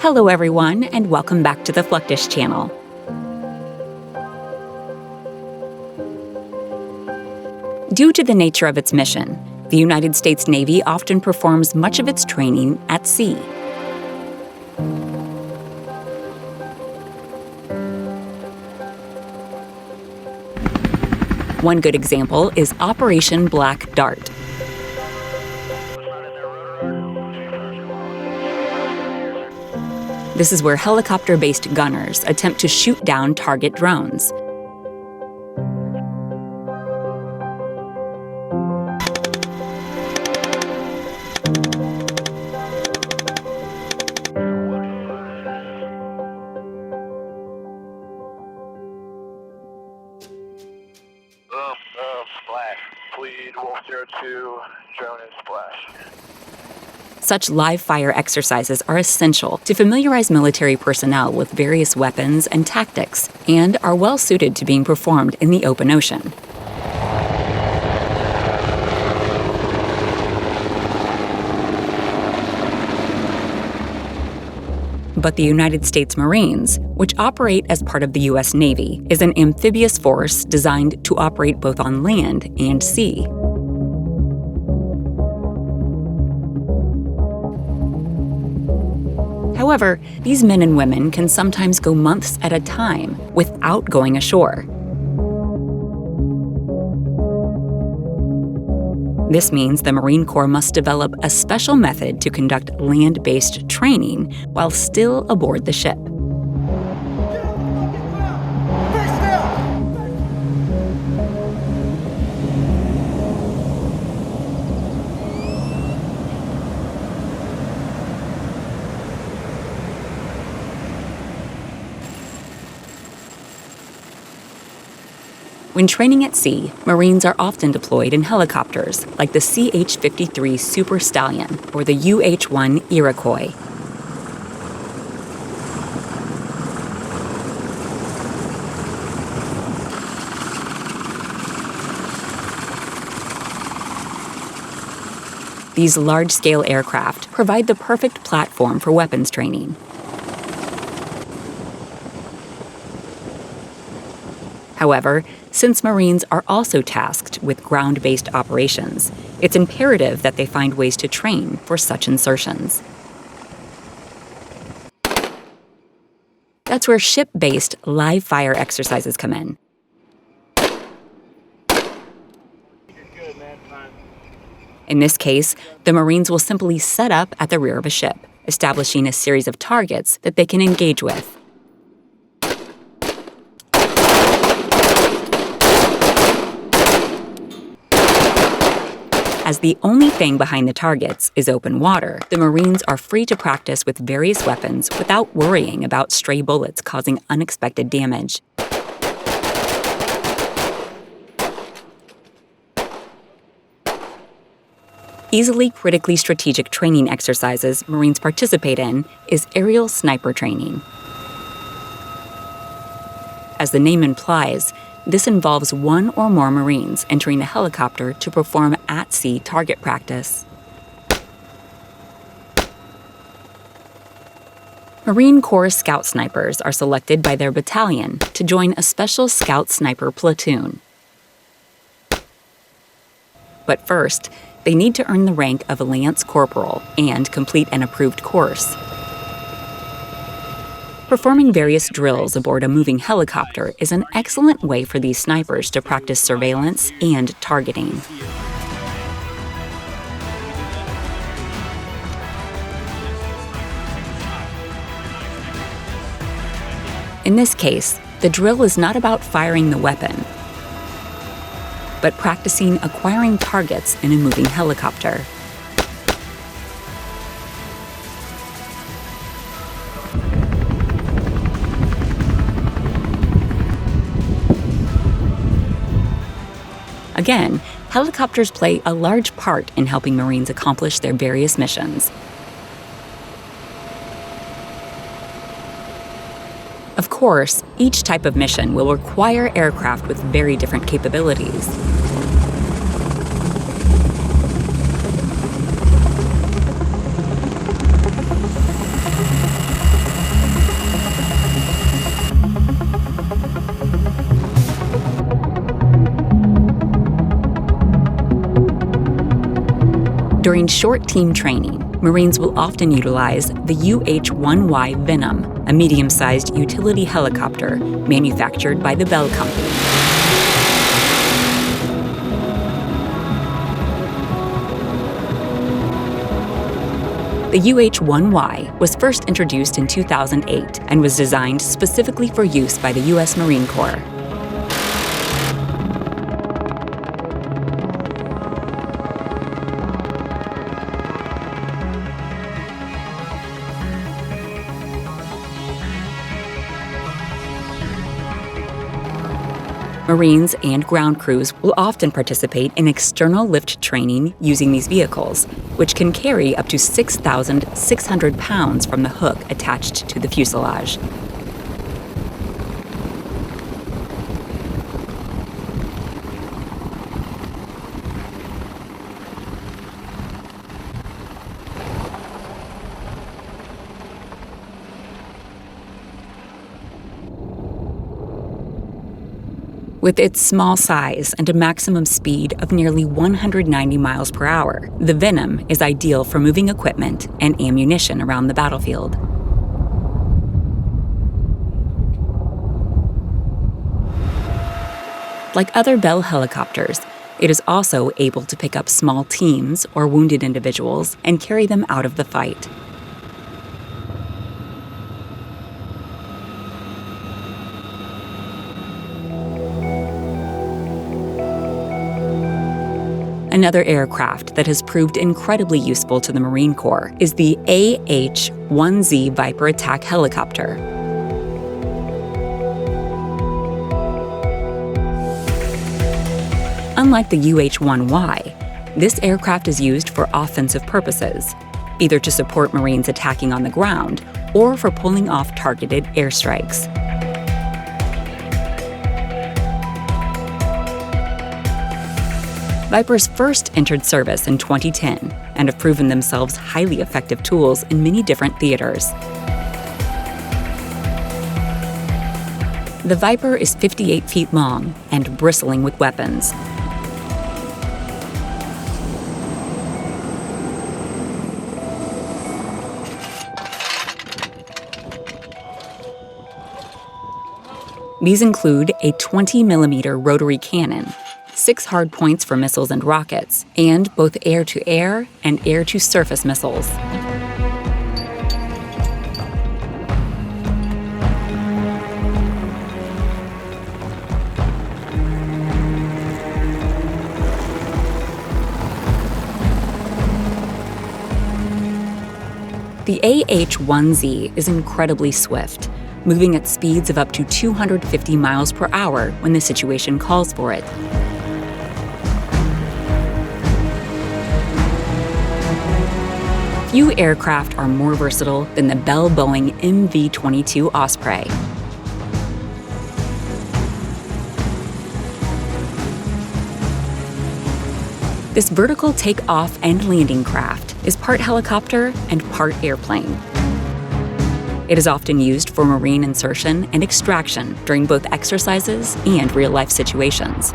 Hello everyone, and welcome back to the Fluctus channel. Due to the nature of its mission, the United States Navy often performs much of its training at sea. One good example is Operation Black Dart. This is where helicopter-based gunners attempt to shoot down target drones. Splash. Plead Wolf 02, drone and splash. Such live-fire exercises are essential to familiarize military personnel with various weapons and tactics, and are well-suited to being performed in the open ocean. But the United States Marines, which operate as part of the U.S. Navy, is an amphibious force designed to operate both on land and sea. However, these men and women can sometimes go months at a time without going ashore. This means the Marine Corps must develop a special method to conduct land-based training while still aboard the ship. When training at sea, Marines are often deployed in helicopters, like the CH-53 Super Stallion or the UH-1 Iroquois. These large-scale aircraft provide the perfect platform for weapons training. However, since Marines are also tasked with ground-based operations, it's imperative that they find ways to train for such insertions. That's where ship-based live-fire exercises come in. In this case, the Marines will simply set up at the rear of a ship, establishing a series of targets that they can engage with. As the only thing behind the targets is open water, the Marines are free to practice with various weapons without worrying about stray bullets causing unexpected damage. Easily critically strategic training exercises Marines participate in is aerial sniper training. As the name implies, this involves one or more Marines entering a helicopter to perform at-sea target practice. Marine Corps Scout Snipers are selected by their battalion to join a special Scout Sniper platoon. But first, they need to earn the rank of Lance Corporal and complete an approved course. Performing various drills aboard a moving helicopter is an excellent way for these snipers to practice surveillance and targeting. In this case, the drill is not about firing the weapon, but practicing acquiring targets in a moving helicopter. Again, helicopters play a large part in helping Marines accomplish their various missions. Of course, each type of mission will require aircraft with very different capabilities. During short team training, Marines will often utilize the UH-1Y Venom, a medium-sized utility helicopter manufactured by the Bell Company. The UH-1Y was first introduced in 2008 and was designed specifically for use by the U.S. Marine Corps. Marines and ground crews will often participate in external lift training using these vehicles, which can carry up to 6,600 pounds from the hook attached to the fuselage. With its small size and a maximum speed of nearly 190 miles per hour, the Venom is ideal for moving equipment and ammunition around the battlefield. Like other Bell helicopters, it is also able to pick up small teams or wounded individuals and carry them out of the fight. Another aircraft that has proved incredibly useful to the Marine Corps is the AH-1Z Viper attack helicopter. Unlike the UH-1Y, this aircraft is used for offensive purposes, either to support Marines attacking on the ground or for pulling off targeted airstrikes. Vipers first entered service in 2010 and have proven themselves highly effective tools in many different theaters. The Viper is 58 feet long and bristling with weapons. These include a 20-millimeter rotary cannon, 6 hard points for missiles and rockets, and both air-to-air and air-to-surface missiles. The AH-1Z is incredibly swift, moving at speeds of up to 250 miles per hour when the situation calls for it. Few aircraft are more versatile than the Bell-Boeing MV-22 Osprey. This vertical takeoff and landing craft is part helicopter and part airplane. It is often used for marine insertion and extraction during both exercises and real-life situations.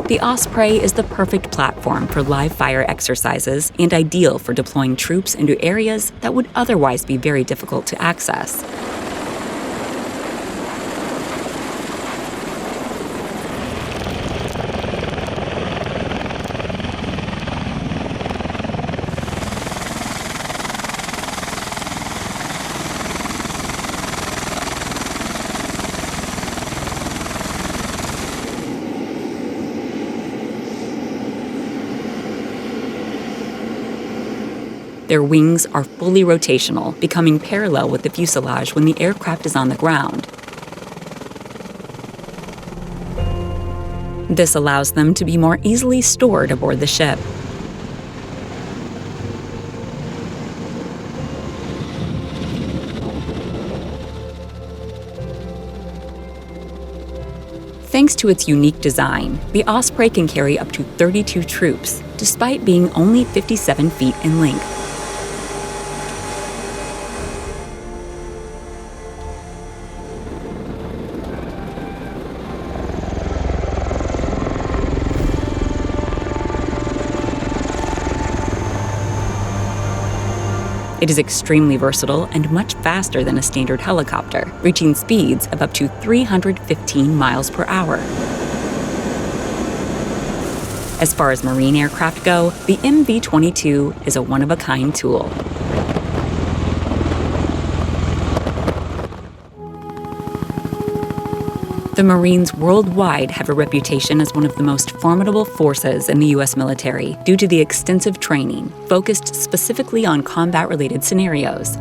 The Osprey is the perfect platform for live-fire exercises and ideal for deploying troops into areas that would otherwise be very difficult to access. Their wings are fully rotational, becoming parallel with the fuselage when the aircraft is on the ground. This allows them to be more easily stored aboard the ship. Thanks to its unique design, the Osprey can carry up to 32 troops, despite being only 57 feet in length. It is extremely versatile and much faster than a standard helicopter, reaching speeds of up to 315 miles per hour. As far as Marine aircraft go, the MV-22 is a one-of-a-kind tool. The Marines worldwide have a reputation as one of the most formidable forces in the U.S. military due to the extensive training, focused specifically on combat-related scenarios.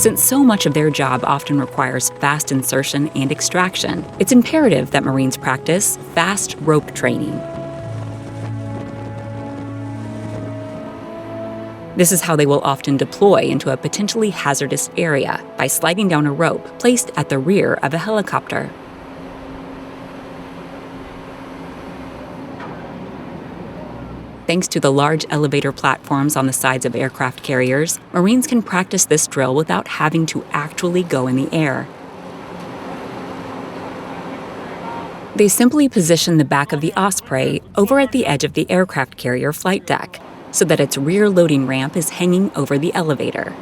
Since so much of their job often requires fast insertion and extraction, it's imperative that Marines practice fast rope training. This is how they will often deploy into a potentially hazardous area by sliding down a rope placed at the rear of a helicopter. Thanks to the large elevator platforms on the sides of aircraft carriers, Marines can practice this drill without having to actually go in the air. They simply position the back of the Osprey over at the edge of the aircraft carrier flight deck, so that its rear loading ramp is hanging over the elevator.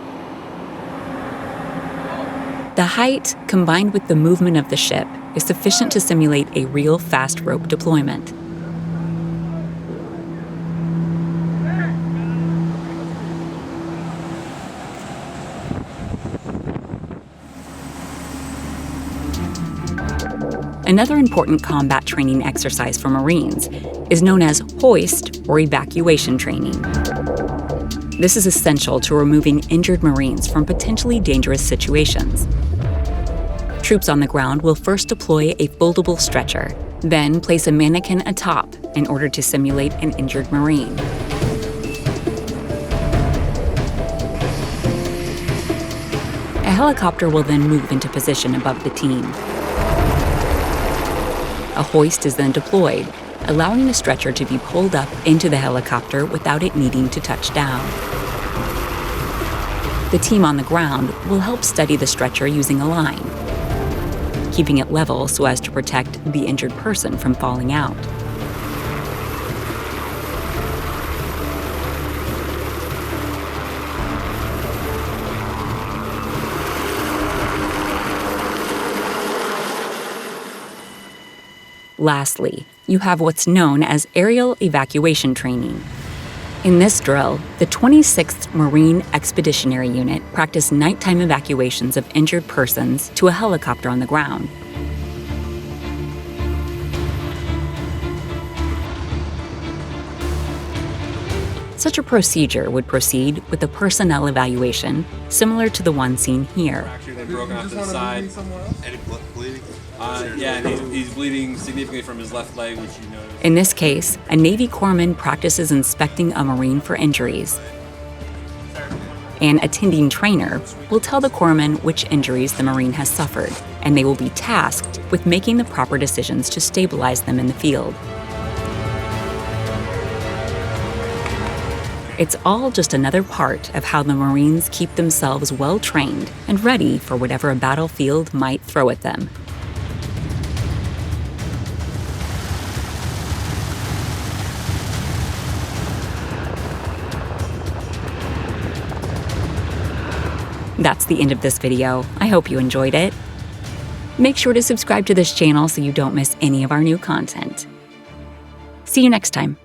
The height, combined with the movement of the ship, is sufficient to simulate a real fast rope deployment. Another important combat training exercise for Marines is known as hoist or evacuation training. This is essential to removing injured Marines from potentially dangerous situations. Troops on the ground will first deploy a foldable stretcher, then place a mannequin atop in order to simulate an injured Marine. A helicopter will then move into position above the team. A hoist is then deployed, allowing the stretcher to be pulled up into the helicopter without it needing to touch down. The team on the ground will help steady the stretcher using a line, keeping it level so as to protect the injured person from falling out. Lastly, you have what's known as aerial evacuation training. In this drill, the 26th Marine Expeditionary Unit practiced nighttime evacuations of injured persons to a helicopter on the ground. Such a procedure would proceed with a personnel evaluation similar to the one seen here. Fractured and broken off to the side. Any bleeding? Yeah, and he's bleeding significantly from his left leg, which you notice. In this case, a Navy corpsman practices inspecting a Marine for injuries. An attending trainer will tell the corpsman which injuries the Marine has suffered, and they will be tasked with making the proper decisions to stabilize them in the field. It's all just another part of how the Marines keep themselves well trained and ready for whatever a battlefield might throw at them. That's the end of this video. I hope you enjoyed it. Make sure to subscribe to this channel so you don't miss any of our new content. See you next time.